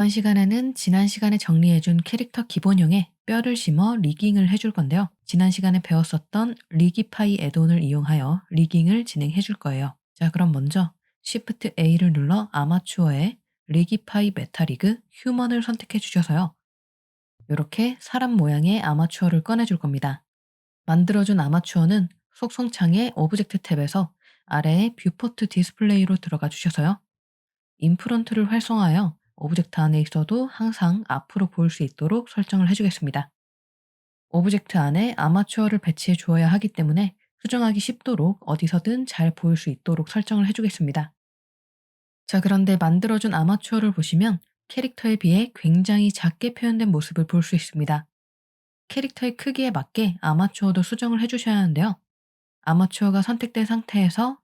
이번 시간에는 지난 시간에 정리해준 캐릭터 기본형에 뼈를 심어 리깅을 해줄 건데요. 지난 시간에 배웠었던 리기파이 애돈을 이용하여 리깅을 진행해 줄 거예요. 자, 그럼 먼저 Shift A를 눌러 아마추어의 리기파이 메타리그 휴먼을 선택해 주셔서요. 이렇게 사람 모양의 아마추어를 꺼내줄 겁니다. 만들어준 아마추어는 속성창의 오브젝트 탭에서 아래에 뷰포트 디스플레이로 들어가 주셔서요. 인프런트를 활성화하여 오브젝트 안에 있어도 항상 앞으로 보일 수 있도록 설정을 해주겠습니다. 오브젝트 안에 아마추어를 배치해 주어야 하기 때문에 수정하기 쉽도록 어디서든 잘 보일 수 있도록 설정을 해주겠습니다. 자, 그런데 만들어준 아마추어를 보시면 캐릭터에 비해 굉장히 작게 표현된 모습을 볼 수 있습니다. 캐릭터의 크기에 맞게 아마추어도 수정을 해주셔야 하는데요. 아마추어가 선택된 상태에서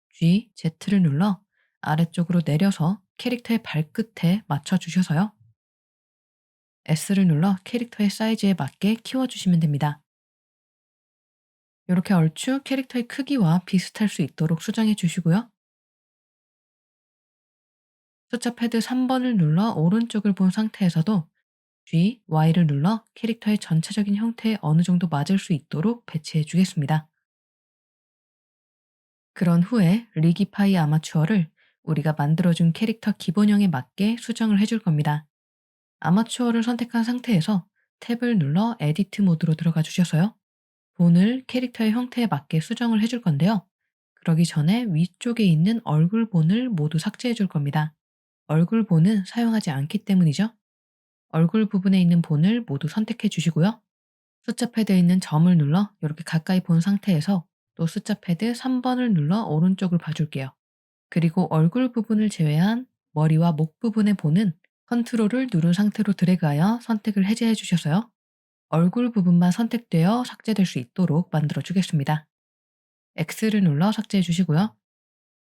G, Z를 눌러 아래쪽으로 내려서 캐릭터의 발끝에 맞춰 주셔서요. S를 눌러 캐릭터의 사이즈에 맞게 키워주시면 됩니다. 이렇게 얼추 캐릭터의 크기와 비슷할 수 있도록 수정해 주시고요. 숫자 패드 3번을 눌러 오른쪽을 본 상태에서도 G, Y를 눌러 캐릭터의 전체적인 형태에 어느 정도 맞을 수 있도록 배치해 주겠습니다. 그런 후에 리기파이 아마추어를 우리가 만들어준 캐릭터 기본형에 맞게 수정을 해줄 겁니다. 아마추어를 선택한 상태에서 탭을 눌러 에디트 모드로 들어가 주셔서요. 본을 캐릭터의 형태에 맞게 수정을 해줄 건데요. 그러기 전에 위쪽에 있는 얼굴 본을 모두 삭제해 줄 겁니다. 얼굴 본은 사용하지 않기 때문이죠. 얼굴 부분에 있는 본을 모두 선택해 주시고요. 숫자 패드에 있는 점을 눌러 이렇게 가까이 본 상태에서 또 숫자 패드 3번을 눌러 오른쪽을 봐줄게요. 그리고 얼굴 부분을 제외한 머리와 목 부분의 본은 컨트롤을 누른 상태로 드래그하여 선택을 해제해 주셔서요. 얼굴 부분만 선택되어 삭제될 수 있도록 만들어 주겠습니다. X를 눌러 삭제해 주시고요.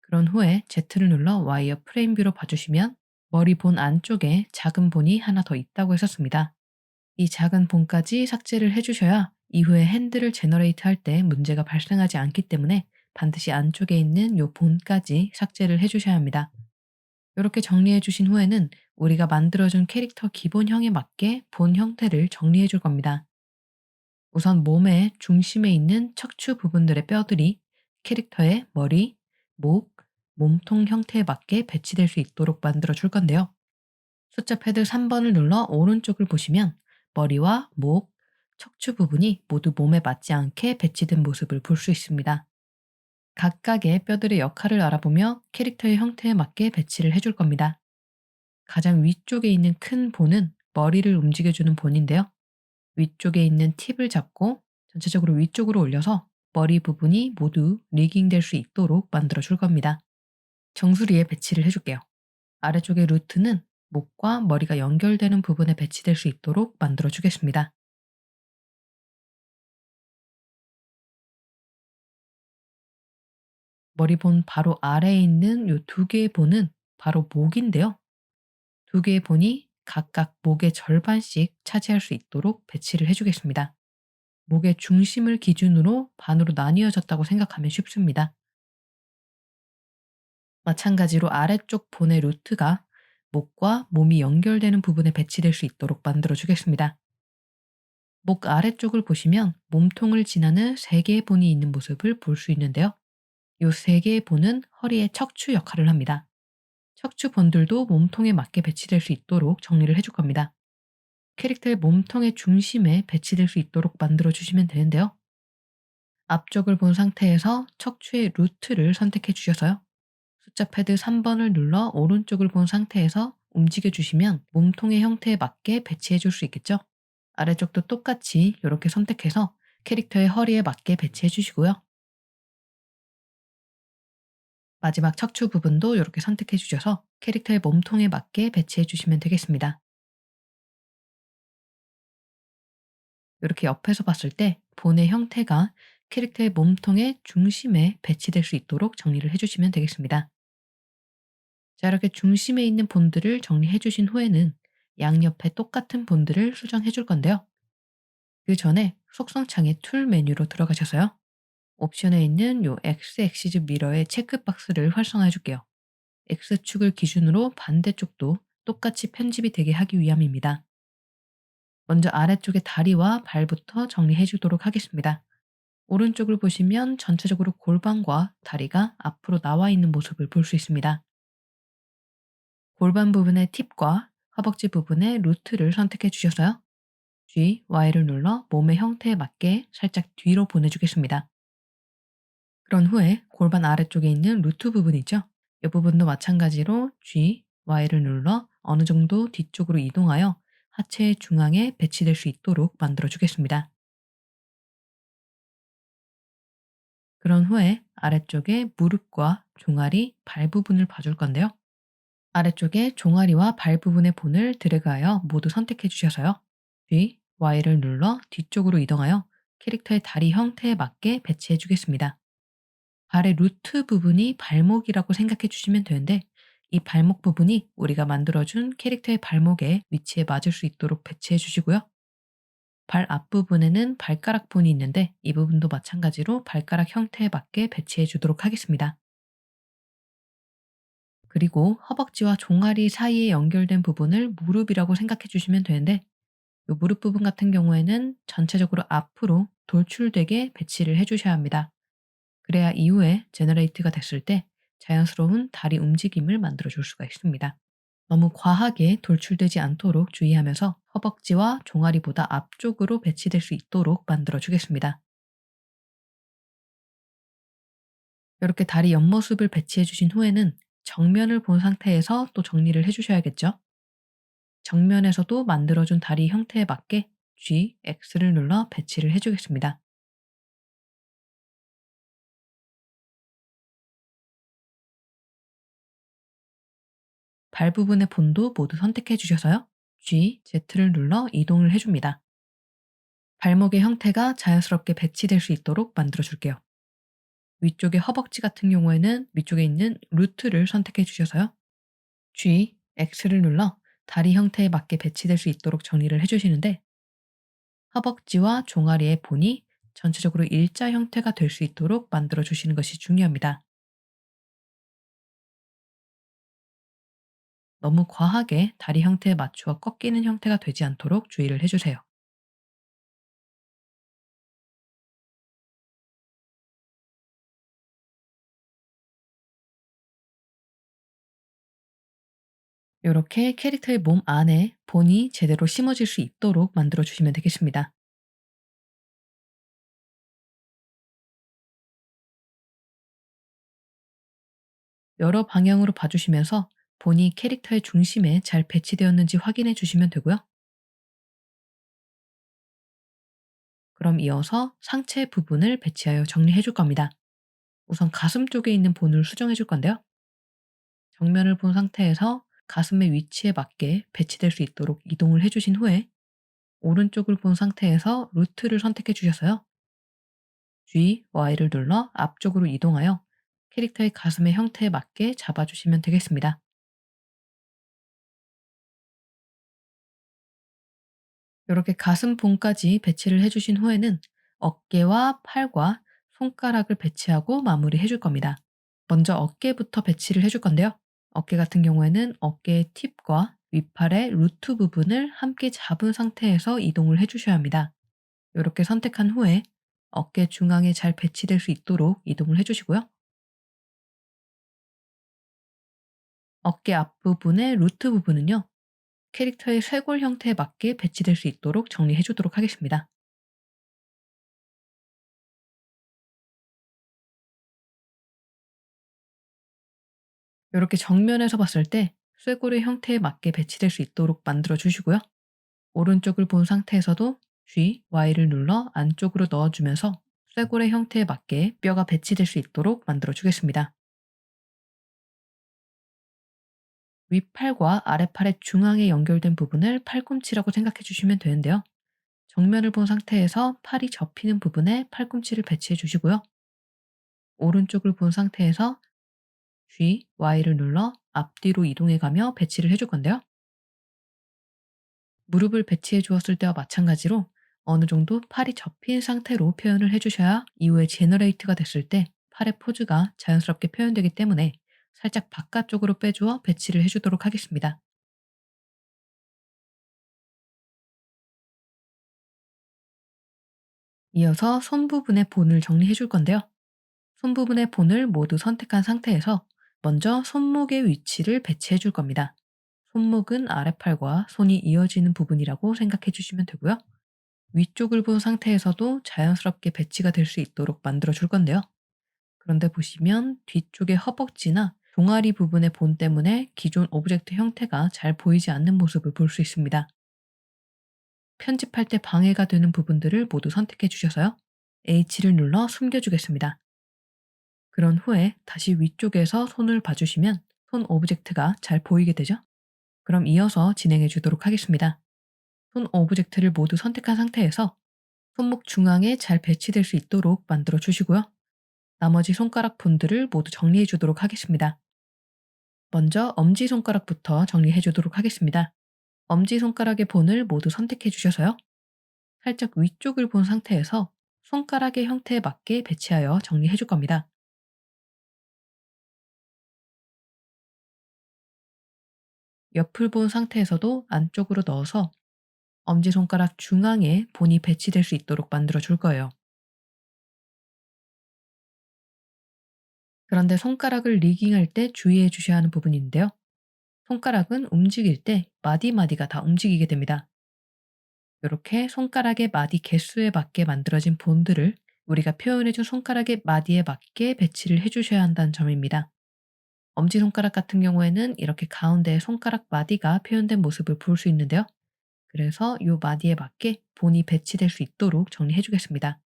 그런 후에 Z를 눌러 와이어 프레임 뷰로 봐주시면 머리 본 안쪽에 작은 본이 하나 더 있다고 했었습니다. 이 작은 본까지 삭제를 해주셔야 이후에 핸들을 제너레이트 할 때 문제가 발생하지 않기 때문에 반드시 안쪽에 있는 요 본까지 삭제를 해주셔야 합니다. 이렇게 정리해 주신 후에는 우리가 만들어준 캐릭터 기본형에 맞게 본 형태를 정리해 줄 겁니다. 우선 몸의 중심에 있는 척추 부분들의 뼈들이 캐릭터의 머리, 목, 몸통 형태에 맞게 배치될 수 있도록 만들어 줄 건데요. 숫자 패드 3번을 눌러 오른쪽을 보시면 머리와 목, 척추 부분이 모두 몸에 맞지 않게 배치된 모습을 볼 수 있습니다. 각각의 뼈들의 역할을 알아보며 캐릭터의 형태에 맞게 배치를 해줄 겁니다. 가장 위쪽에 있는 큰 본은 머리를 움직여주는 본인데요. 위쪽에 있는 팁을 잡고 전체적으로 위쪽으로 올려서 머리 부분이 모두 리깅될 수 있도록 만들어 줄 겁니다. 정수리에 배치를 해줄게요. 아래쪽의 루트는 목과 머리가 연결되는 부분에 배치될 수 있도록 만들어 주겠습니다. 머리본 바로 아래에 있는 이 두 개의 본은 바로 목인데요. 두 개의 본이 각각 목의 절반씩 차지할 수 있도록 배치를 해주겠습니다. 목의 중심을 기준으로 반으로 나뉘어졌다고 생각하면 쉽습니다. 마찬가지로 아래쪽 본의 루트가 목과 몸이 연결되는 부분에 배치될 수 있도록 만들어 주겠습니다. 목 아래쪽을 보시면 몸통을 지나는 세 개의 본이 있는 모습을 볼 수 있는데요. 이 세 개의 본은 허리의 척추 역할을 합니다. 척추 본들도 몸통에 맞게 배치될 수 있도록 정리를 해줄 겁니다. 캐릭터의 몸통의 중심에 배치될 수 있도록 만들어 주시면 되는데요. 앞쪽을 본 상태에서 척추의 루트를 선택해 주셔서요. 숫자 패드 3번을 눌러 오른쪽을 본 상태에서 움직여 주시면 몸통의 형태에 맞게 배치해 줄 수 있겠죠? 아래쪽도 똑같이 이렇게 선택해서 캐릭터의 허리에 맞게 배치해 주시고요. 마지막 척추 부분도 이렇게 선택해 주셔서 캐릭터의 몸통에 맞게 배치해 주시면 되겠습니다. 이렇게 옆에서 봤을 때 본의 형태가 캐릭터의 몸통의 중심에 배치될 수 있도록 정리를 해주시면 되겠습니다. 자, 이렇게 중심에 있는 본들을 정리해 주신 후에는 양옆에 똑같은 본들을 수정해 줄 건데요. 그 전에 속성창의 툴 메뉴로 들어가셔서요. 옵션에 있는 요 X 엑시즈 미러의 체크박스를 활성화해 줄게요. X축을 기준으로 반대쪽도 똑같이 편집이 되게 하기 위함입니다. 먼저 아래쪽의 다리와 발부터 정리해 주도록 하겠습니다. 오른쪽을 보시면 전체적으로 골반과 다리가 앞으로 나와 있는 모습을 볼 수 있습니다. 골반 부분의 팁과 허벅지 부분의 루트를 선택해 주셔서요. G, Y를 눌러 몸의 형태에 맞게 살짝 뒤로 보내주겠습니다. 그런 후에 골반 아래쪽에 있는 루트 부분 있죠? 이 부분도 마찬가지로 G, Y를 눌러 어느 정도 뒤쪽으로 이동하여 하체 중앙에 배치될 수 있도록 만들어 주겠습니다. 그런 후에 아래쪽에 무릎과 종아리, 발 부분을 봐줄 건데요. 아래쪽에 종아리와 발 부분의 본을 드래그하여 모두 선택해 주셔서요. G, Y를 눌러 뒤쪽으로 이동하여 캐릭터의 다리 형태에 맞게 배치해 주겠습니다. 발의 루트 부분이 발목이라고 생각해 주시면 되는데 이 발목 부분이 우리가 만들어준 캐릭터의 발목의 위치에 맞을 수 있도록 배치해 주시고요. 발 앞부분에는 발가락 본이 있는데 이 부분도 마찬가지로 발가락 형태에 맞게 배치해 주도록 하겠습니다. 그리고 허벅지와 종아리 사이에 연결된 부분을 무릎이라고 생각해 주시면 되는데 이 무릎 부분 같은 경우에는 전체적으로 앞으로 돌출되게 배치를 해 주셔야 합니다. 그래야 이후에 제너레이트가 됐을 때 자연스러운 다리 움직임을 만들어 줄 수가 있습니다. 너무 과하게 돌출되지 않도록 주의하면서 허벅지와 종아리보다 앞쪽으로 배치될 수 있도록 만들어 주겠습니다. 이렇게 다리 옆모습을 배치해 주신 후에는 정면을 본 상태에서 또 정리를 해 주셔야겠죠? 정면에서도 만들어준 다리 형태에 맞게 G, X를 눌러 배치를 해 주겠습니다. 발 부분의 본도 모두 선택해 주셔서요. G, Z를 눌러 이동을 해줍니다. 발목의 형태가 자연스럽게 배치될 수 있도록 만들어 줄게요. 위쪽의 허벅지 같은 경우에는 위쪽에 있는 루트를 선택해 주셔서요. G, X를 눌러 다리 형태에 맞게 배치될 수 있도록 정리를 해주시는데 허벅지와 종아리의 본이 전체적으로 일자 형태가 될 수 있도록 만들어 주시는 것이 중요합니다. 너무 과하게 다리 형태에 맞추어 꺾이는 형태가 되지 않도록 주의를 해주세요. 이렇게 캐릭터의 몸 안에 본이 제대로 심어질 수 있도록 만들어 주시면 되겠습니다. 여러 방향으로 봐주시면서 본이 캐릭터의 중심에 잘 배치되었는지 확인해 주시면 되고요. 그럼 이어서 상체 부분을 배치하여 정리해 줄 겁니다. 우선 가슴 쪽에 있는 본을 수정해 줄 건데요. 정면을 본 상태에서 가슴의 위치에 맞게 배치될 수 있도록 이동을 해 주신 후에 오른쪽을 본 상태에서 루트를 선택해 주셔서요. G, Y를 눌러 앞쪽으로 이동하여 캐릭터의 가슴의 형태에 맞게 잡아주시면 되겠습니다. 이렇게 가슴 본까지 배치를 해주신 후에는 어깨와 팔과 손가락을 배치하고 마무리해 줄 겁니다. 먼저 어깨부터 배치를 해줄 건데요. 어깨 같은 경우에는 어깨의 팁과 윗팔의 루트 부분을 함께 잡은 상태에서 이동을 해주셔야 합니다. 이렇게 선택한 후에 어깨 중앙에 잘 배치될 수 있도록 이동을 해주시고요. 어깨 앞부분의 루트 부분은요. 캐릭터의 쇄골 형태에 맞게 배치될 수 있도록 정리해 주도록 하겠습니다. 이렇게 정면에서 봤을 때 쇄골의 형태에 맞게 배치될 수 있도록 만들어 주시고요. 오른쪽을 본 상태에서도 G, Y를 눌러 안쪽으로 넣어주면서 쇄골의 형태에 맞게 뼈가 배치될 수 있도록 만들어 주겠습니다. 윗팔과 아랫팔의 중앙에 연결된 부분을 팔꿈치라고 생각해 주시면 되는데요. 정면을 본 상태에서 팔이 접히는 부분에 팔꿈치를 배치해 주시고요. 오른쪽을 본 상태에서 G, Y를 눌러 앞뒤로 이동해 가며 배치를 해줄 건데요. 무릎을 배치해 주었을 때와 마찬가지로 어느 정도 팔이 접힌 상태로 표현을 해주셔야 이후에 제너레이트가 됐을 때 팔의 포즈가 자연스럽게 표현되기 때문에 살짝 바깥쪽으로 빼주어 배치를 해주도록 하겠습니다. 이어서 손 부분의 본을 정리해 줄 건데요. 손 부분의 본을 모두 선택한 상태에서 먼저 손목의 위치를 배치해 줄 겁니다. 손목은 아랫팔과 손이 이어지는 부분이라고 생각해 주시면 되고요. 위쪽을 본 상태에서도 자연스럽게 배치가 될 수 있도록 만들어 줄 건데요. 그런데 보시면 뒤쪽의 허벅지나 종아리 부분의 본 때문에 기존 오브젝트 형태가 잘 보이지 않는 모습을 볼 수 있습니다. 편집할 때 방해가 되는 부분들을 모두 선택해 주셔서요. H를 눌러 숨겨주겠습니다. 그런 후에 다시 위쪽에서 손을 봐주시면 손 오브젝트가 잘 보이게 되죠? 그럼 이어서 진행해 주도록 하겠습니다. 손 오브젝트를 모두 선택한 상태에서 손목 중앙에 잘 배치될 수 있도록 만들어 주시고요. 나머지 손가락 본들을 모두 정리해 주도록 하겠습니다. 먼저 엄지손가락부터 정리해 주도록 하겠습니다. 엄지손가락의 본을 모두 선택해 주셔서요. 살짝 위쪽을 본 상태에서 손가락의 형태에 맞게 배치하여 정리해 줄 겁니다. 옆을 본 상태에서도 안쪽으로 넣어서 엄지손가락 중앙에 본이 배치될 수 있도록 만들어 줄 거예요. 그런데 손가락을 리깅할 때 주의해 주셔야 하는 부분인데요. 손가락은 움직일 때 마디마디가 다 움직이게 됩니다. 이렇게 손가락의 마디 개수에 맞게 만들어진 본드를 우리가 표현해준 손가락의 마디에 맞게 배치를 해주셔야 한다는 점입니다. 엄지손가락 같은 경우에는 이렇게 가운데에 손가락 마디가 표현된 모습을 볼 수 있는데요. 그래서 이 마디에 맞게 본이 배치될 수 있도록 정리해 주겠습니다.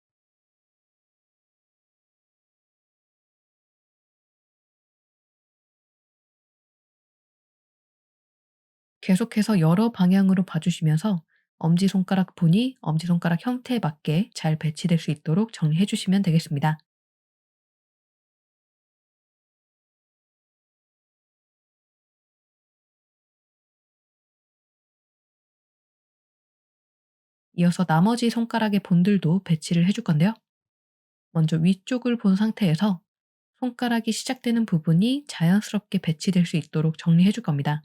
계속해서 여러 방향으로 봐주시면서 엄지손가락 본이 엄지손가락 형태에 맞게 잘 배치될 수 있도록 정리해 주시면 되겠습니다. 이어서 나머지 손가락의 본들도 배치를 해줄 건데요. 먼저 위쪽을 본 상태에서 손가락이 시작되는 부분이 자연스럽게 배치될 수 있도록 정리해 줄 겁니다.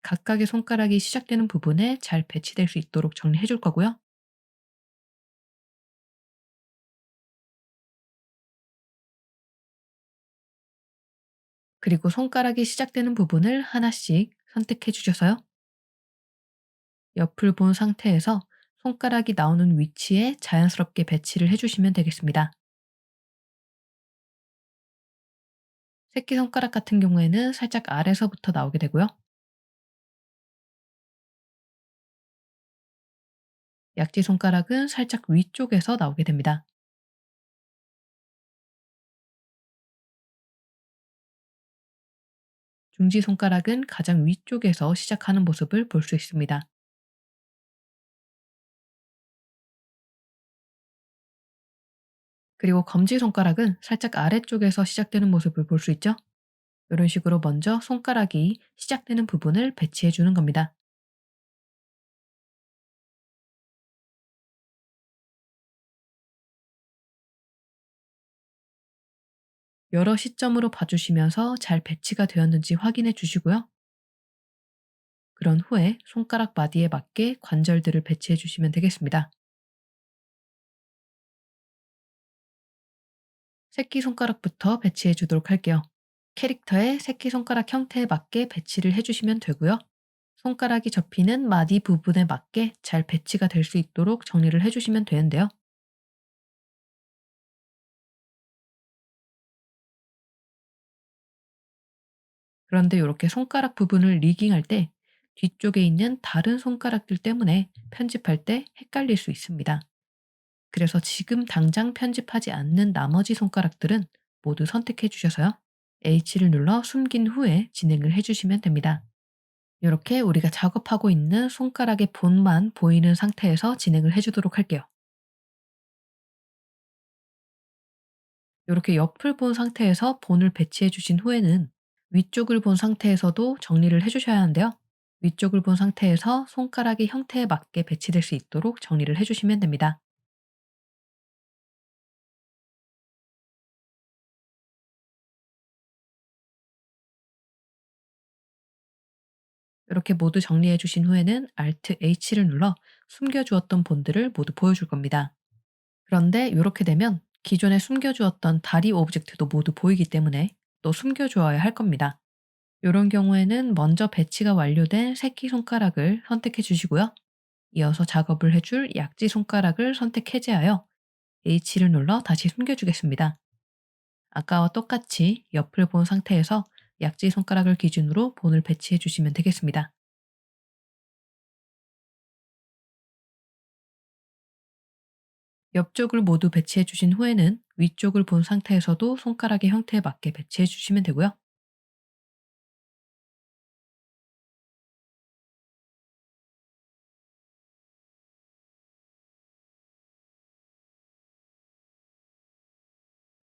각각의 손가락이 시작되는 부분에 잘 배치될 수 있도록 정리해 줄 거고요. 그리고 손가락이 시작되는 부분을 하나씩 선택해 주셔서요. 옆을 본 상태에서 손가락이 나오는 위치에 자연스럽게 배치를 해 주시면 되겠습니다. 새끼손가락 같은 경우에는 살짝 아래서부터 나오게 되고요. 약지손가락은 살짝 위쪽에서 나오게 됩니다. 중지손가락은 가장 위쪽에서 시작하는 모습을 볼 수 있습니다. 그리고 검지손가락은 살짝 아래쪽에서 시작되는 모습을 볼 수 있죠? 이런 식으로 먼저 손가락이 시작되는 부분을 배치해 주는 겁니다. 여러 시점으로 봐주시면서 잘 배치가 되었는지 확인해 주시고요. 그런 후에 손가락 마디에 맞게 관절들을 배치해 주시면 되겠습니다. 새끼손가락부터 배치해 주도록 할게요. 캐릭터의 새끼손가락 형태에 맞게 배치를 해주시면 되고요. 손가락이 접히는 마디 부분에 맞게 잘 배치가 될 수 있도록 정리를 해주시면 되는데요. 그런데 이렇게 손가락 부분을 리깅할 때 뒤쪽에 있는 다른 손가락들 때문에 편집할 때 헷갈릴 수 있습니다. 그래서 지금 당장 편집하지 않는 나머지 손가락들은 모두 선택해 주셔서요. H를 눌러 숨긴 후에 진행을 해주시면 됩니다. 이렇게 우리가 작업하고 있는 손가락의 본만 보이는 상태에서 진행을 해주도록 할게요. 이렇게 옆을 본 상태에서 본을 배치해 주신 후에는 위쪽을 본 상태에서도 정리를 해주셔야 하는데요. 위쪽을 본 상태에서 손가락의 형태에 맞게 배치될 수 있도록 정리를 해주시면 됩니다. 이렇게 모두 정리해 주신 후에는 Alt H를 눌러 숨겨주었던 본들을 모두 보여줄 겁니다. 그런데 이렇게 되면 기존에 숨겨주었던 다리 오브젝트도 모두 보이기 때문에 또 숨겨주어야 할 겁니다. 이런 경우에는 먼저 배치가 완료된 새끼손가락을 선택해 주시고요. 이어서 작업을 해줄 약지손가락을 선택 해제하여 H를 눌러 다시 숨겨주겠습니다. 아까와 똑같이 옆을 본 상태에서 약지손가락을 기준으로 본을 배치해 주시면 되겠습니다. 옆쪽을 모두 배치해 주신 후에는 위쪽을 본 상태에서도 손가락의 형태에 맞게 배치해 주시면 되고요.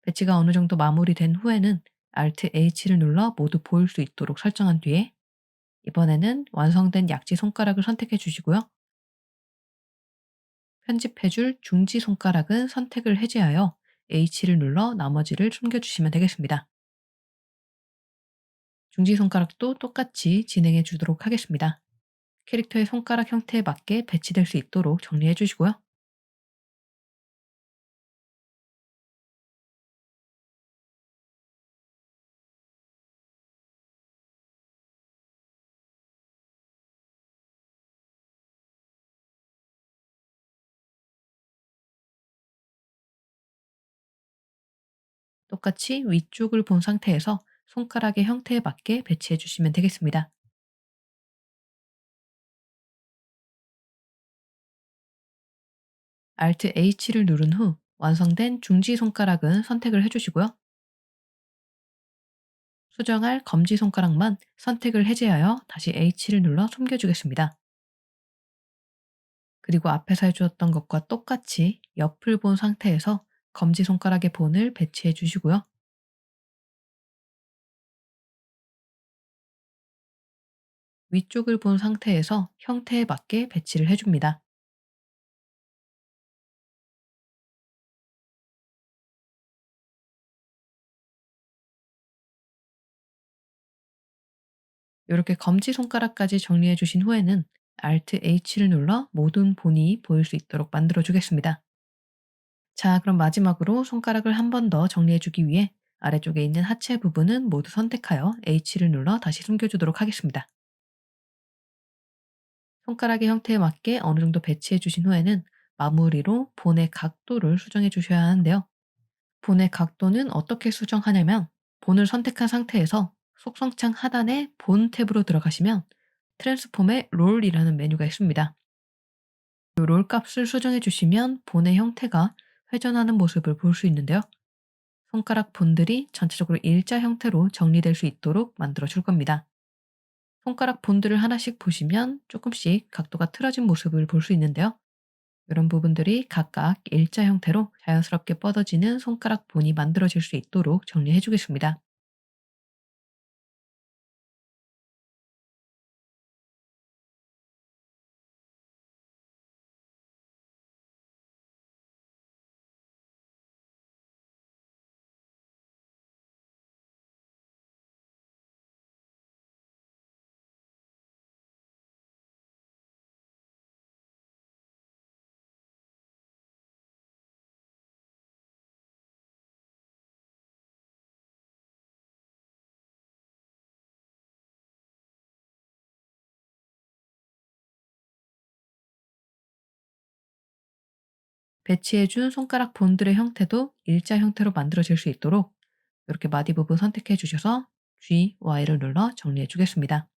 배치가 어느 정도 마무리된 후에는 Alt H를 눌러 모두 보일 수 있도록 설정한 뒤에 이번에는 완성된 약지 손가락을 선택해 주시고요. 편집해 줄 중지 손가락은 선택을 해제하여 H를 눌러 나머지를 숨겨 주시면 되겠습니다. 중지 손가락도 똑같이 진행해 주도록 하겠습니다. 캐릭터의 손가락 형태에 맞게 배치될 수 있도록 정리해 주시고요. 똑같이 위쪽을 본 상태에서 손가락의 형태에 맞게 배치해 주시면 되겠습니다. Alt H를 누른 후 완성된 중지 손가락은 선택을 해주시고요. 수정할 검지 손가락만 선택을 해제하여 다시 H를 눌러 숨겨주겠습니다. 그리고 앞에서 해주었던 것과 똑같이 옆을 본 상태에서 검지 손가락의 본을 배치해 주시고요. 위쪽을 본 상태에서 형태에 맞게 배치를 해줍니다. 이렇게 검지 손가락까지 정리해 주신 후에는 Alt H를 눌러 모든 본이 보일 수 있도록 만들어 주겠습니다. 자, 그럼 마지막으로 손가락을 한 번 더 정리해 주기 위해 아래쪽에 있는 하체 부분은 모두 선택하여 H를 눌러 다시 숨겨주도록 하겠습니다. 손가락의 형태에 맞게 어느 정도 배치해 주신 후에는 마무리로 본의 각도를 수정해 주셔야 하는데요. 본의 각도는 어떻게 수정하냐면 본을 선택한 상태에서 속성창 하단에 본 탭으로 들어가시면 트랜스폼의 롤이라는 메뉴가 있습니다. 이 롤 값을 수정해 주시면 본의 형태가 회전하는 모습을 볼 수 있는데요. 손가락 본들이 전체적으로 일자 형태로 정리될 수 있도록 만들어 줄 겁니다. 손가락 본들을 하나씩 보시면 조금씩 각도가 틀어진 모습을 볼 수 있는데요. 이런 부분들이 각각 일자 형태로 자연스럽게 뻗어지는 손가락 본이 만들어질 수 있도록 정리해 주겠습니다. 배치해 준 손가락 본들의 형태도 일자 형태로 만들어질 수 있도록 이렇게 마디 부분 선택해 주셔서 G, Y를 눌러 정리해 주겠습니다.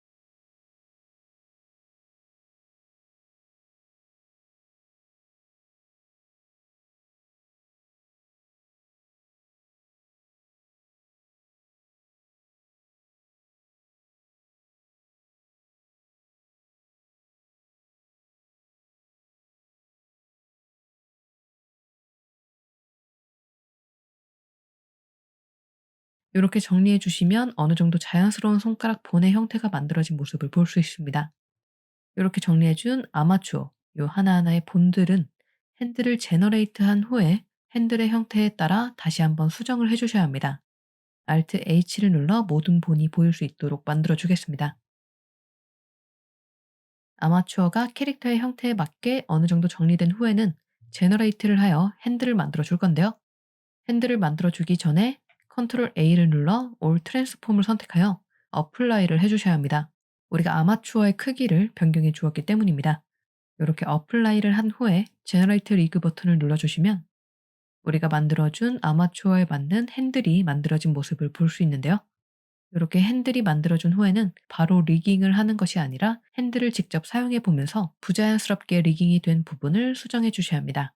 이렇게 정리해 주시면 어느 정도 자연스러운 손가락 본의 형태가 만들어진 모습을 볼 수 있습니다. 이렇게 정리해 준 아마추어 요 하나하나의 본들은 핸들을 제너레이트한 후에 핸들의 형태에 따라 다시 한번 수정을 해 주셔야 합니다. Alt H를 눌러 모든 본이 보일 수 있도록 만들어 주겠습니다. 아마추어가 캐릭터의 형태에 맞게 어느 정도 정리된 후에는 제너레이트를 하여 핸들을 만들어 줄 건데요. 핸들을 만들어 주기 전에 컨트롤 A를 눌러 올 트랜스폼을 선택하여 어플라이를 해 주셔야 합니다. 우리가 아마추어의 크기를 변경해 주었기 때문입니다. 이렇게 어플라이를 한 후에 제너레이트 리그 버튼을 눌러 주시면 우리가 만들어 준 아마추어에 맞는 핸들이 만들어진 모습을 볼 수 있는데요. 이렇게 핸들이 만들어준 후에는 바로 리깅을 하는 것이 아니라 핸들을 직접 사용해 보면서 부자연스럽게 리깅이 된 부분을 수정해 주셔야 합니다.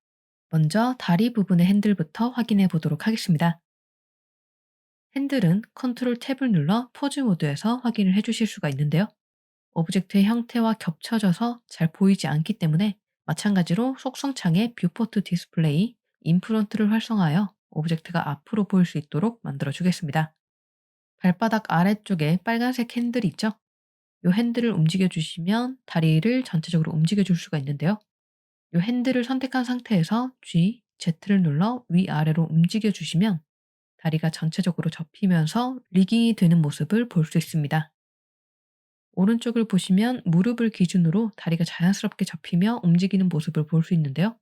먼저 다리 부분의 핸들부터 확인해 보도록 하겠습니다. 핸들은 컨트롤 탭을 눌러 포즈 모드에서 확인을 해 주실 수가 있는데요. 오브젝트의 형태와 겹쳐져서 잘 보이지 않기 때문에 마찬가지로 속성창의 뷰포트 디스플레이, 인프런트를 활성화하여 오브젝트가 앞으로 보일 수 있도록 만들어 주겠습니다. 발바닥 아래쪽에 빨간색 핸들이 있죠? 이 핸들을 움직여 주시면 다리를 전체적으로 움직여 줄 수가 있는데요. 이 핸들을 선택한 상태에서 G, Z를 눌러 위아래로 움직여 주시면 다리가 전체적으로 접히면서 리깅이 되는 모습을 볼 수 있습니다. 오른쪽을 보시면 무릎을 기준으로 다리가 자연스럽게 접히며 움직이는 모습을 볼 수 있는데요.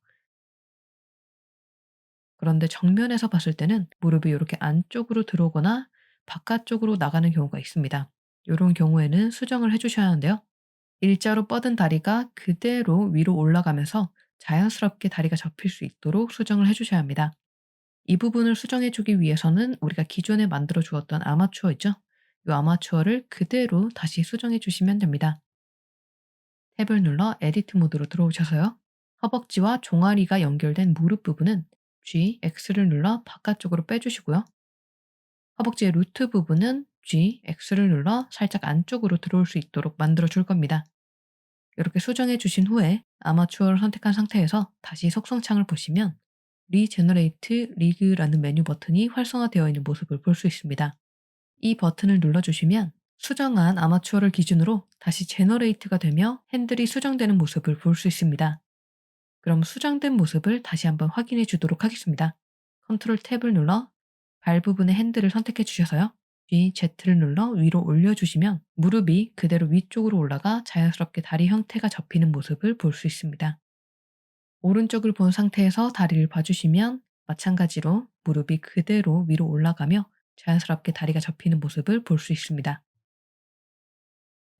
그런데 정면에서 봤을 때는 무릎이 이렇게 안쪽으로 들어오거나 바깥쪽으로 나가는 경우가 있습니다. 이런 경우에는 수정을 해 주셔야 하는데요. 일자로 뻗은 다리가 그대로 위로 올라가면서 자연스럽게 다리가 접힐 수 있도록 수정을 해 주셔야 합니다. 이 부분을 수정해 주기 위해서는 우리가 기존에 만들어 주었던 아마추어 있죠? 이 아마추어를 그대로 다시 수정해 주시면 됩니다. 탭을 눌러 에디트 모드로 들어오셔서요. 허벅지와 종아리가 연결된 무릎 부분은 G, X를 눌러 바깥쪽으로 빼주시고요. 허벅지의 루트 부분은 G, X를 눌러 살짝 안쪽으로 들어올 수 있도록 만들어 줄 겁니다. 이렇게 수정해 주신 후에 아마추어를 선택한 상태에서 다시 속성창을 보시면 리제너레이트 리그라는 메뉴 버튼이 활성화되어 있는 모습을 볼 수 있습니다. 이 버튼을 눌러주시면 수정한 아마추어를 기준으로 다시 제너레이트가 되며 핸들이 수정되는 모습을 볼 수 있습니다. 그럼 수정된 모습을 다시 한번 확인해 주도록 하겠습니다. 컨트롤 탭을 눌러 발 부분의 핸들을 선택해 주셔서요. G, Z를 눌러 위로 올려주시면 무릎이 그대로 위쪽으로 올라가 자연스럽게 다리 형태가 접히는 모습을 볼 수 있습니다. 오른쪽을 본 상태에서 다리를 봐주시면 마찬가지로 무릎이 그대로 위로 올라가며 자연스럽게 다리가 접히는 모습을 볼 수 있습니다.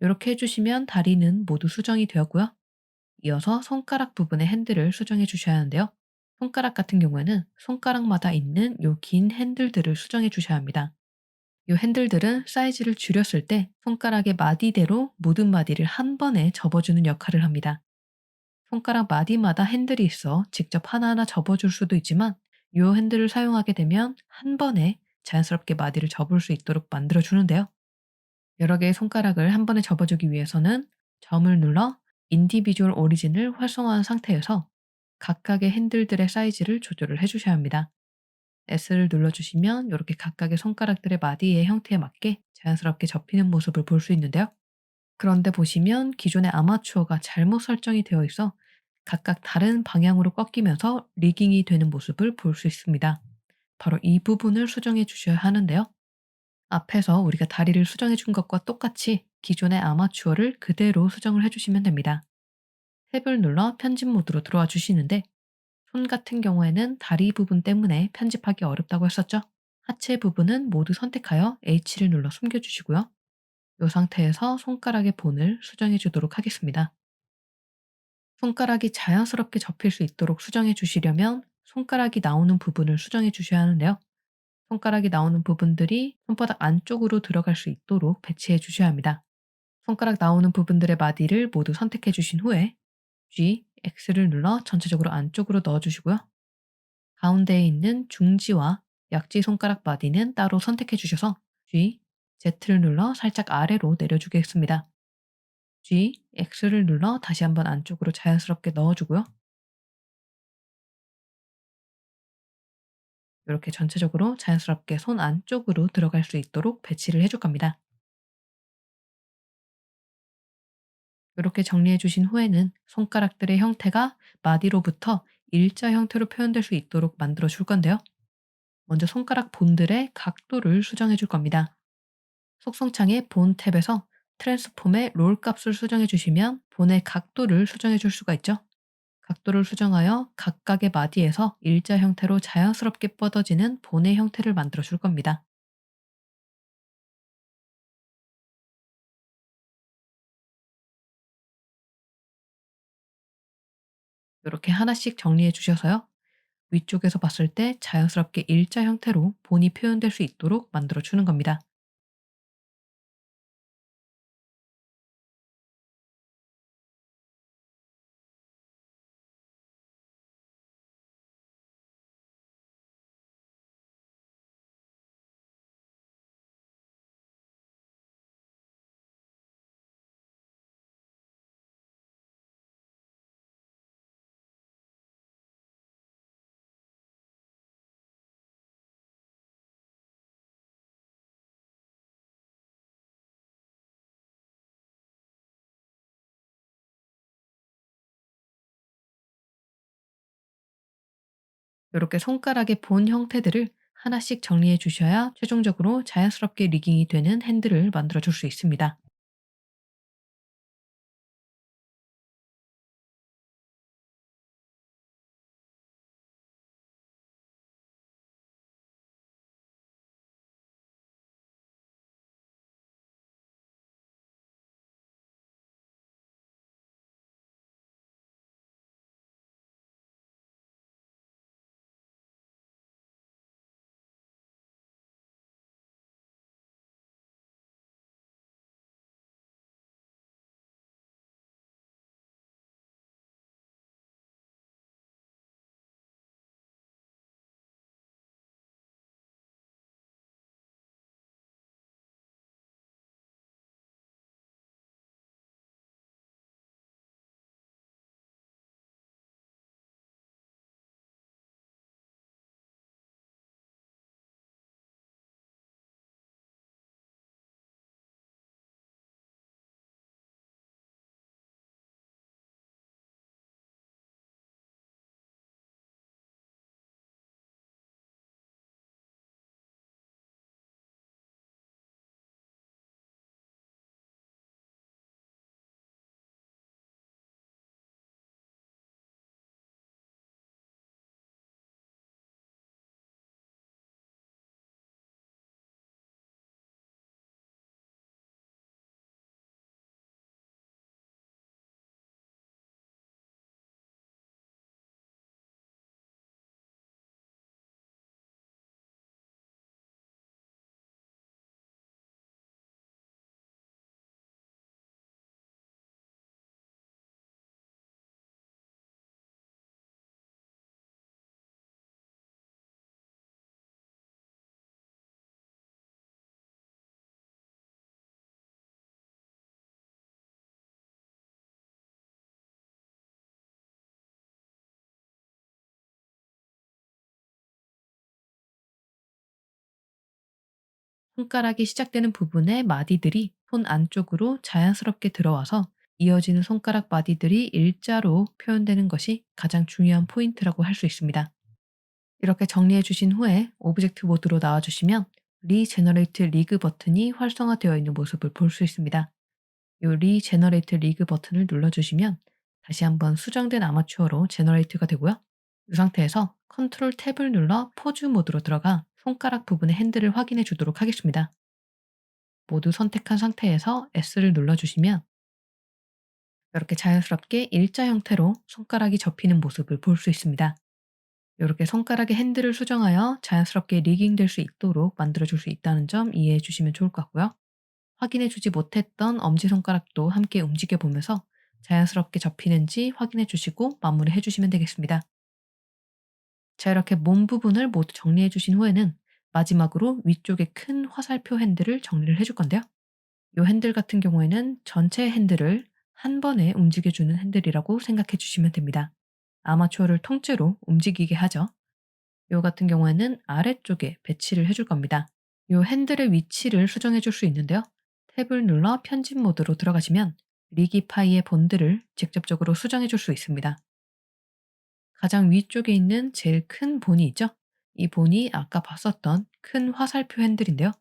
이렇게 해주시면 다리는 모두 수정이 되었고요. 이어서 손가락 부분의 핸들을 수정해 주셔야 하는데요. 손가락 같은 경우에는 손가락마다 있는 요 긴 핸들들을 수정해 주셔야 합니다. 이 핸들들은 사이즈를 줄였을 때 손가락의 마디대로 모든 마디를 한 번에 접어주는 역할을 합니다. 손가락 마디마다 핸들이 있어 직접 하나하나 접어줄 수도 있지만 이 핸들을 사용하게 되면 한 번에 자연스럽게 마디를 접을 수 있도록 만들어 주는데요. 여러 개의 손가락을 한 번에 접어주기 위해서는 점을 눌러 인디비주얼 오리진을 활성화한 상태에서 각각의 핸들들의 사이즈를 조절을 해 주셔야 합니다. S를 눌러주시면 이렇게 각각의 손가락들의 마디의 형태에 맞게 자연스럽게 접히는 모습을 볼 수 있는데요. 그런데 보시면 기존의 아마추어가 잘못 설정이 되어 있어 각각 다른 방향으로 꺾이면서 리깅이 되는 모습을 볼 수 있습니다. 바로 이 부분을 수정해 주셔야 하는데요. 앞에서 우리가 다리를 수정해 준 것과 똑같이 기존의 아마추어를 그대로 수정을 해 주시면 됩니다. 탭을 눌러 편집 모드로 들어와 주시는데 손 같은 경우에는 다리 부분 때문에 편집하기 어렵다고 했었죠? 하체 부분은 모두 선택하여 H를 눌러 숨겨주시고요. 이 상태에서 손가락의 본을 수정해 주도록 하겠습니다. 손가락이 자연스럽게 접힐 수 있도록 수정해 주시려면 손가락이 나오는 부분을 수정해 주셔야 하는데요. 손가락이 나오는 부분들이 손바닥 안쪽으로 들어갈 수 있도록 배치해 주셔야 합니다. 손가락 나오는 부분들의 마디를 모두 선택해 주신 후에 G, X를 눌러 전체적으로 안쪽으로 넣어 주시고요. 가운데에 있는 중지와 약지 손가락 마디는 따로 선택해 주셔서 G, Z를 눌러 살짝 아래로 내려주겠습니다. G, X를 눌러 다시 한번 안쪽으로 자연스럽게 넣어주고요. 이렇게 전체적으로 자연스럽게 손 안쪽으로 들어갈 수 있도록 배치를 해줄 겁니다. 이렇게 정리해 주신 후에는 손가락들의 형태가 마디로부터 일자 형태로 표현될 수 있도록 만들어 줄 건데요. 먼저 손가락 본들의 각도를 수정해 줄 겁니다. 속성창의 본 탭에서 트랜스폼의 롤 값을 수정해 주시면 본의 각도를 수정해 줄 수가 있죠. 각도를 수정하여 각각의 마디에서 일자 형태로 자연스럽게 뻗어지는 본의 형태를 만들어 줄 겁니다. 이렇게 하나씩 정리해 주셔서요. 위쪽에서 봤을 때 자연스럽게 일자 형태로 본이 표현될 수 있도록 만들어 주는 겁니다. 이렇게 손가락의 본 형태들을 하나씩 정리해 주셔야 최종적으로 자연스럽게 리깅이 되는 핸들을 만들어 줄 수 있습니다. 손가락이 시작되는 부분의 마디들이 손 안쪽으로 자연스럽게 들어와서 이어지는 손가락 마디들이 일자로 표현되는 것이 가장 중요한 포인트라고 할 수 있습니다. 이렇게 정리해 주신 후에 오브젝트 모드로 나와 주시면 리제너레이트 리그 버튼이 활성화되어 있는 모습을 볼 수 있습니다. 이 리제너레이트 리그 버튼을 눌러 주시면 다시 한번 수정된 아마추어로 제너레이트가 되고요. 이 상태에서 컨트롤 탭을 눌러 포즈 모드로 들어가 손가락 부분의 핸들을 확인해 주도록 하겠습니다. 모두 선택한 상태에서 S를 눌러주시면 이렇게 자연스럽게 일자 형태로 손가락이 접히는 모습을 볼 수 있습니다. 이렇게 손가락의 핸들을 수정하여 자연스럽게 리깅될 수 있도록 만들어줄 수 있다는 점 이해해 주시면 좋을 것 같고요. 확인해 주지 못했던 엄지손가락도 함께 움직여 보면서 자연스럽게 접히는지 확인해 주시고 마무리해 주시면 되겠습니다. 자, 이렇게 몸 부분을 모두 정리해 주신 후에는 마지막으로 위쪽에 큰 화살표 핸들을 정리를 해줄 건데요. 요 핸들 같은 경우에는 전체 핸들을 한 번에 움직여주는 핸들이라고 생각해 주시면 됩니다. 아마추어를 통째로 움직이게 하죠. 요 같은 경우에는 아래쪽에 배치를 해줄 겁니다. 요 핸들의 위치를 수정해 줄 수 있는데요. 탭을 눌러 편집 모드로 들어가시면 리기파이의 본드를 직접적으로 수정해 줄 수 있습니다. 가장 위쪽에 있는 제일 큰 본이 있죠? 이 본이 아까 봤었던 큰 화살표 핸들인데요.